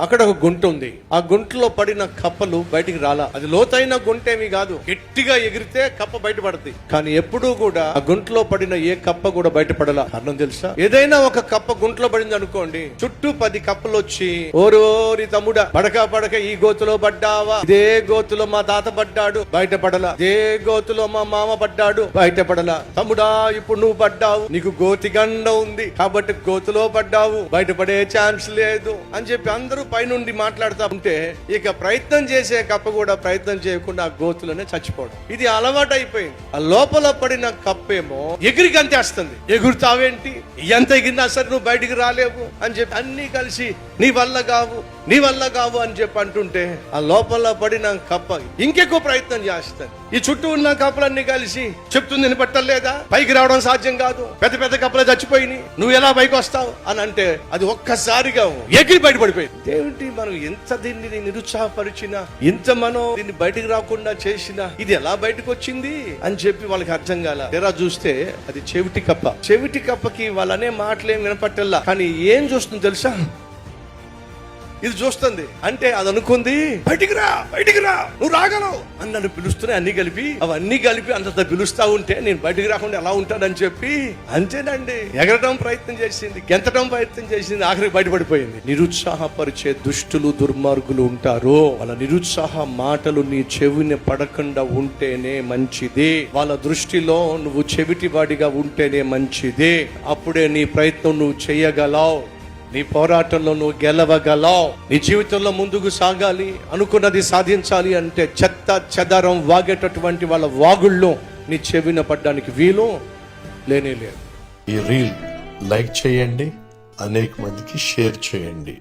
అక్కడ ఒక గుంట ఉంది. ఆ గుంటలో పడిన కప్పలు బయటికి రాలా. అది లోతైన గుంటేమి కాదు, గట్టిగా ఎగిరితే కప్ప బయటపడుతుంది. కానీ ఎప్పుడూ కూడా ఆ గుంటలో పడిన ఏ కప్ప కూడా బయటపడలా. కారణం తెలుసా? ఏదైనా ఒక కప్ప గుంటలో పడింది అనుకోండి, చుట్టూ 10 కప్పలు వచ్చి ఓరోరి తమ్ముడా పడక ఈ గోతులో పడ్డావా, ఇదే గోతులో మా తాత పడ్డాడు బయటపడలా, ఇదే గోతులో మా మామ పడ్డాడు బయటపడలా, తమ్ముడా ఇప్పుడు నువ్వు పడ్డావు, నీకు గోతి గండ ఉంది కాబట్టి గోతులో పడ్డావు, బయటపడే ఛాన్స్ లేదు అని చెప్పి అందరూ పైనుండి మాట్లాడుతూ ఉంటే ఇక ప్రయత్నం చేసే కప్ప కూడా ప్రయత్నం చేయకుండా ఆ గోతులోనే చచ్చిపోవడం. ఇది అలవాటు అయిపోయింది. ఆ లోపల పడిన కప్పేమో ఎగిరి గంతేస్తుంది. ఎగురుతావేంటి, ఎంత ఎగిరినా సరే నువ్వు బయటికి రాలేవు అని చెప్పి అన్ని కలిసి నీ వల్ల కావు అని చెప్పి అంటుంటే ఆ లోపల పడిన కప్ప ఇంకెక్కువ ప్రయత్నం చేస్తుంది. ఈ చుట్టూ ఉన్న కప్పలన్నీ కలిసి చెప్తుంది వినపట్టలేదా, పైకి రావడం సాధ్యం కాదు, పెద్ద కప్పలే చచ్చిపోయినాయి, నువ్వు ఎలా పైకి వస్తావు అని అంటే అది ఒక్కసారిగా ఎగిరి బయటపడిపోయింది. దేవుడి మనం ఎంత దీన్ని నిరుత్సాహపరిచినా, ఇంత మనం దీన్ని బయటికి రాకుండా చేసినా ఇది ఎలా బయటకు వచ్చింది అని చెప్పి వాళ్ళకి అర్థం కాల. తెరా చూస్తే అది చెవిటి కప్ప. చెవిటి కప్పకి వాళ్ళనే మాటలేం వినపట్టల్లా. కానీ ఏం చూస్తుంది తెలుసా? ఇది చూస్తుంది అంటే అది అనుకుంది బయటికి రా నువ్వు రాగలవు అని నన్ను పిలుస్తున్నాయి. అవన్నీ కలిపి అంత పిలుస్తా ఉంటే నేను బయటికి రాకుండా ఎలా ఉంటానని చెప్పి అంతేనండి ఎగరడం ప్రయత్నం చేసింది, గెంతడం ప్రయత్నం చేసింది, ఆఖరికి బయటపడిపోయింది. నిరుత్సాహపరిచే దుష్టులు దుర్మార్గులు ఉంటారు. వాళ్ళ నిరుత్సాహ మాటలు నీ చెవిని పడకుండా ఉంటేనే మంచిది. వాళ్ళ దృష్టిలో నువ్వు చెవిటివాడిగా ఉంటేనే మంచిది. అప్పుడే నీ ప్రయత్నం నువ్వు చేయగలవు, నీ పోరాటంలో నువ్వు గెలవగలవు. నీ జీవితంలో ముందుకు సాగాలి, అనుకున్నది సాధించాలి అంటే చెత్త చెదారం వాగేటటువంటి వాళ్ళ వాగుల్లో నీ చెవిన పడ్డానికి వీలు లేనే లేదు. ఈ రీల్ లైక్ చేయండి, అనేక మందికి షేర్ చేయండి.